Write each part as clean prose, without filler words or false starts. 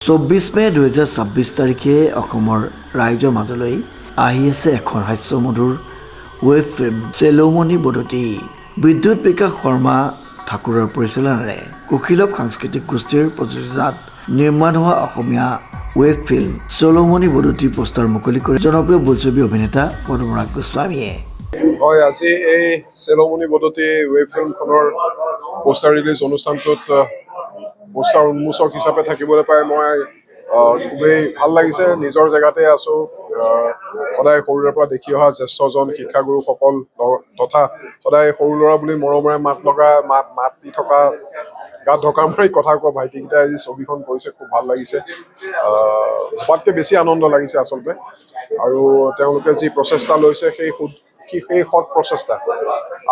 24 মে 2026 তাৰিখে অসমৰ ৰাইজৰ মাজলৈ আহি আছে এখন হাস্যমধুৰ ৱেব ফিল্ম চেলোমণি বদতি। বিদ্যুৎ বিকাশ শৰ্মা ঠাকুৰৰ পৰিচালনাৰে কুশীলৱ সাংস্কৃতিক গোষ্ঠীৰ প্ৰযোজনাত নিৰ্মাণ হোৱা অসমীয়া ৱেব ফিল্ম চেলোমণি বদতিৰ পোষ্টাৰ মুকলি কৰি জনপ্ৰিয় বোলছবি অভিনেতা পদুমৰাগ গোস্বামীয়ে। হয়, আজি এই চেলোমণি বদতি ৱেব ফিল্মখনৰ পোষ্টাৰ ৰিলিজ অনুষ্ঠানটোত পোষ্টাৰ উন্মোচক হিচাপে থাকিবলৈ পাই মই খুবেই ভাল লাগিছে। নিজৰ জেগাতে আছো। সদায় সৰুৰে পৰা দেখি অহা জ্যেষ্ঠজন শিক্ষাগুৰুসকল তথা সদায় সৰু ল'ৰা বুলি মৰমেৰে মাত দি থকা গাত ঢকা মাৰি কথা কোৱা ভাইটিকেইটাই আজি ছবিখন কৰিছে, খুব ভাল লাগিছে। হোৱাতকৈ বেছি আনন্দ লাগিছে আচলতে। আৰু তেওঁলোকে যি প্ৰচেষ্টা লৈছে সেই সৎ প্ৰচেষ্টা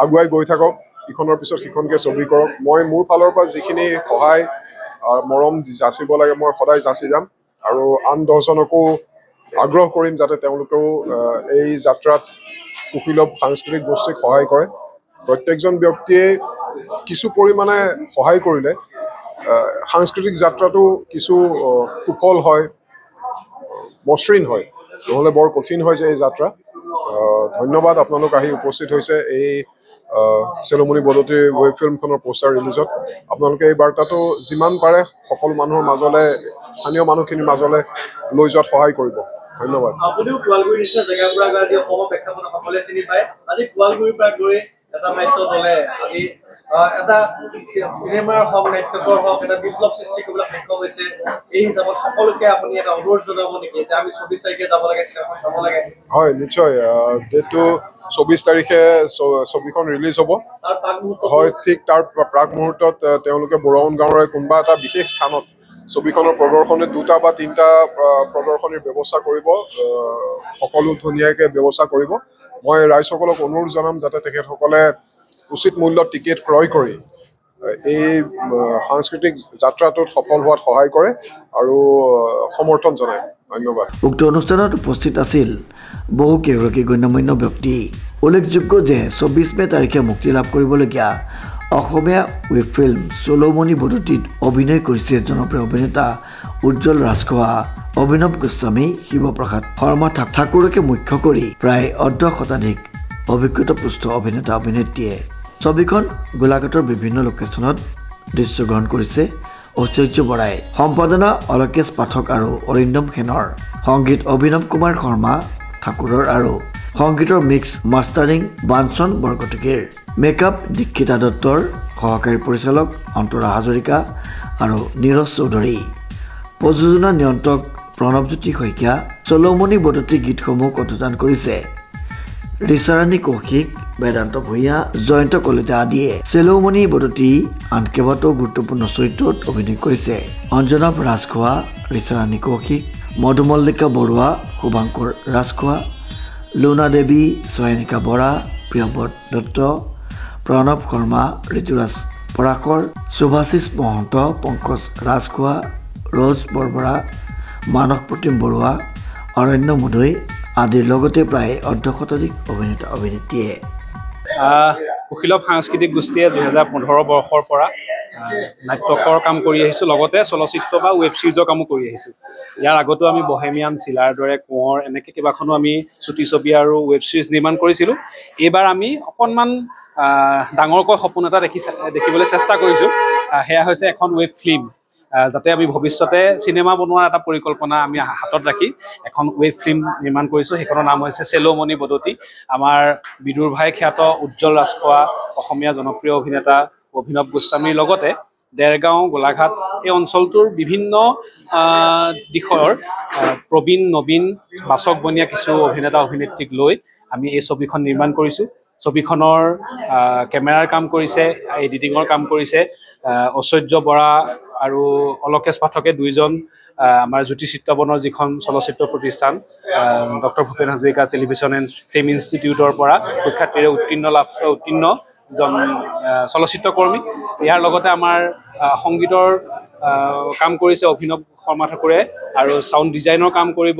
আগুৱাই গৈ থাকক, ইখনৰ পিছত সিখনকে ছবি কৰক। মই মোৰ ফালৰ পৰা যিখিনি সহায় মৰম যাচিব লাগে মই সদায় যাচি যাম, আৰু আন 10জনকো আগ্ৰহ কৰিম যাতে তেওঁলোকেও এই যাত্ৰাত কুশীলৱ সাংস্কৃতিক গোষ্ঠীক সহায় কৰে। প্ৰত্যেকজন ব্যক্তিয়ে কিছু পৰিমাণে সহায় কৰিলে সাংস্কৃতিক যাত্ৰাটো কিছু সুফল হয়, মসৃণ হয়, নহ'লে বৰ কঠিন হয় যে এই যাত্ৰা। ধন্যবাদ আপোনালোক আহি উপস্থিত হৈছে এই চেলোমণি বদতিৰ ৱেব ফিল্মখনৰ পোষ্টাৰ ৰিলিজত। আপোনালোকে এই বাৰ্তাটো যিমান পাৰে সকলো মানুহৰ মাজলৈ, স্থানীয় মানুহখিনিৰ মাজলৈ লৈ যোৱাত সহায় কৰিব। ধন্যবাদ। আপুনিও গোৱালগুৰি নিচিনা জেগাৰ পৰা আজি অসমৰ প্ৰেক্ষাপট সকলোৱে চিনি পায়। আজি গোৱালগুৰিৰ পৰা গৈ এটা নাট্য দলে আজি এটা চিনেমাৰ হওক, নাট্যকৰ হওক, এটা বিপ্লৱ সৃষ্টি কৰিবলৈ সক্ষম হৈছে। এই হিচাপত সকলোকে আপুনি এটা অনুৰোধ জনাব নেকি যে আমি 24 তাৰিখে যাব লাগে, চিনেমাখন চাব লাগে? হয়, নিশ্চয়। যিহেতু 24 তাৰিখে ছবিখন ৰিলিজ হ'ব, হয়, ঠিক তাৰ প্ৰাক মুহূৰ্তত তেওঁলোকে বৰৱান গাঁৱৰে কোনোবা এটা বিশেষ স্থানত ছবিখনৰ প্ৰদৰ্শনীত 2টা বা 3টা প্ৰদৰ্শনীৰ ব্যৱস্থা কৰিব। সকলো ধুনীয়াকৈ ব্যৱস্থা কৰিব। মই ৰাইজসকলক অনুৰোধ জনাম যাতে তেখেতসকলে উচিত মূল্যত টিকেট ক্ৰয় কৰি এই সাংস্কৃতিক যাত্ৰাটোত সফল হোৱাত সহায় কৰে আৰু সমৰ্থন জনায়। ধন্যবাদ। উক্ত অনুষ্ঠানত উপস্থিত আছিল বহু কেইগৰাকী গণ্যমান্য ব্যক্তি। উল্লেখযোগ্য যে 24 মে তাৰিখে মুক্তি লাভ কৰিবলগীয়া অসমীয়া ৱেব ফিল্ম চেলোমণি বদতিত অভিনয় কৰিছে জনপ্ৰিয় অভিনেতা উজ্জ্বল ৰাজখোৱা, অভিনৱ গোস্বামী, শিৱপ্ৰসাদ শৰ্মা ঠাকুৰকে মুখ্য কৰি প্ৰায় অৰ্ধশতাধিক অভিজ্ঞতাপুষ্ট অভিনেতা অভিনেত্ৰীয়ে। ছবিখন গোলাঘাটৰ বিভিন্ন লোকেশ্যনত দৃশ্যগ্ৰহণ কৰিছে ঐশ্বৰ্য বৰাই। সম্পাদনা অলকেশ পাঠক আৰু অৰিন্দম সেনৰ। সংগীত অভিনৱ কুমাৰ শৰ্মা ঠাকুৰৰ আৰু সংগীতৰ মিক্স মাষ্টাৰিং বাঞ্চন বৰকটকীৰ। মেকআপ দীক্ষিতা দত্তৰ, সহকাৰী পৰিচালক অন্তৰা হাজৰিকা আৰু নীৰজ চৌধুৰী। প্ৰযোজনা নিয়ন্ত্ৰক প্ৰণৱজ্যোতি শইকীয়া। চেলোমণি বদতি গীতসমূহ কণ্ঠদান কৰিছে ৰিচাৰাণী কৌশিক, বেদান্ত ভূঞা, জয়ন্ত কলিতা আদিয়ে। চেলোমণি বদতি আন কেইবাটাও গুৰুত্বপূৰ্ণ চৰিত্ৰত অভিনয় কৰিছে অঞ্জনাভ ৰাজখোৱা, ৰিচাৰাণী কৌশিক, মধুমল্লিকা বৰুৱা, শুভাংকৰ ৰাজখোৱা, লুনা দেৱী, চয়নিকা বৰা, প্ৰিয়ব্ৰত দত্ত, প্ৰণৱ শৰ্মা, ঋতুৰাজ পৰাশৰ, শুভাশিষ মহন্ত, পংকজ ৰাজখোৱা, ৰজ বৰবৰা, মানস প্ৰতিম বৰুৱা, অৰণ্য মুদৈ আদিৰ লগতে প্ৰায় অৰ্ধশতাধিক অভিনেতা অভিনেত্ৰীয়ে। কুশীলৱ সাংস্কৃতিক গোষ্ঠীয়ে 2015 বৰ্ষৰ পৰা নাট্যকৰ কাম কৰি আহিছোঁ, লগতে চলচ্চিত্ৰ বা ৱেব ছিৰিজৰ কামো কৰি আহিছোঁ। ইয়াৰ আগতো আমি বহেমিয়ান, চিলাৰ দৰে, কোঁৱৰ এনেকৈ কেইবাখনো আমি চুটি ছবি আৰু ৱেব ছিৰিজ নিৰ্মাণ কৰিছিলোঁ। এইবাৰ আমি অকণমান ডাঙৰকৈ সপোন এটা দেখিবলৈ চেষ্টা কৰিছোঁ। সেয়া হৈছে এখন ৱেব ফিল্ম। যাতে আমি ভৱিষ্যতে চিনেমা বনোৱাৰ এটা পৰিকল্পনা আমি হাতত ৰাখি এখন ৱেব ফিল্ম নিৰ্মাণ কৰিছোঁ। সেইখনৰ নাম হৈছে চেলোমণি বদতি। আমাৰ বিদুৰ ভাই খ্যাত উজ্জ্বল ৰাজখোৱা, অসমীয়া জনপ্ৰিয় অভিনেতা অভিনৱ গোস্বামীৰ লগতে দেৰগাঁও, গোলাঘাট এই অঞ্চলটোৰ বিভিন্ন দিশৰ প্ৰবীণ, নবীন, বাচক বনীয়া কিছু অভিনেতা অভিনেত্ৰীক লৈ আমি এই ছবিখন নিৰ্মাণ কৰিছোঁ। ছবিখনৰ কেমেৰাৰ কাম কৰিছে, এডিটিঙৰ কাম কৰিছে ঐশ্বৰ্য বৰা আৰু অলকেশ পাঠকে, দুইজন আমাৰ জ্যোতি চিত্ৰবনৰ যিখন চলচ্চিত্ৰ প্ৰতিষ্ঠান doctor Bhupen Hazarika television and film ইনষ্টিটিউটৰ পৰা সুখ্যাতিৰে উত্তীৰ্ণ জন চলচ্চিত্ৰ কৰ্মী। ইয়াৰ লগতে আমাৰ সংগীতৰ কাম কৰিছে অভিনৱ শৰ্মা ঠাকুৰে আৰু চাউণ্ড ডিজাইনৰ কাম কৰিব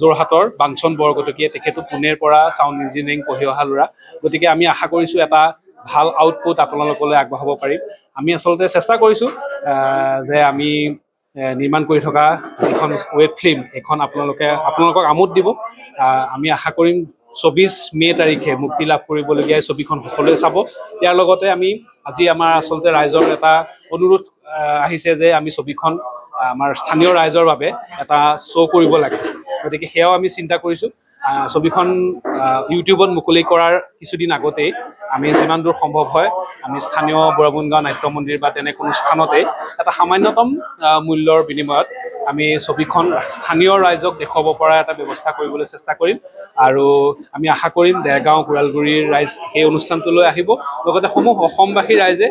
যোৰহাটৰ বাঞ্চন বৰকটকীয়ে। তেখেতো পুনেৰ পৰা চাউণ্ড ইঞ্জিনিয়াৰিং পঢ়ি অহা ল'ৰা। গতিকে আমি আশা কৰিছোঁ এটা ভাল আউটপুট আপোনালোকলৈ আগবঢ়াব পাৰিম। আমি আচলতে চেষ্টা কৰিছোঁ যে আমি নিৰ্মাণ কৰি থকা যিখন ৱেব ফিল্ম এইখন আপোনালোকক আমোদ দিব। আমি আশা কৰিম 24 মে' তাৰিখে মুক্তি লাভ কৰিবলগীয়া ছবিখন সকলোৱে চাব। ইয়াৰ লগতে আজি আমাৰ আচলতে ৰাইজৰ এটা অনুৰোধ আহিছে যে আমি ছবিখন আমাৰ স্থানীয় ৰাইজৰ বাবে এটা শ্ব' কৰিব লাগে, গতিকে সেয়াও আমি চিন্তা কৰিছোঁ। ছবিখন ইউটিউবত মুকলি কৰাৰ কিছুদিন আগতেই আমি যিমান দূৰ সম্ভৱ হয় আমি স্থানীয় বুঢ়াবুণগাঁও নাট্য মন্দিৰ বা তেনে কোনো স্থানতে এটা সামান্যতম মূল্যৰ বিনিময়ত আমি ছবিখন স্থানীয় ৰাইজক দেখুৱাব পৰা এটা ব্যৱস্থা কৰিবলৈ চেষ্টা কৰিম। আৰু আমি আশা কৰিম দেৰগাঁও কোৰালগুৰিৰ ৰাইজ সেই অনুষ্ঠানটোলৈ আহিব, লগতে অসমবাসী ৰাইজে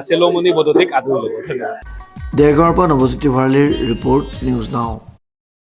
চেলোমণি বদতিক আদৰি ল'ব। ধন্যবাদ। দেৰগাঁৱৰ পৰা নৱজ্যোতি ভঁৰালীৰ ৰিপৰ্ট, নিউজ নাও।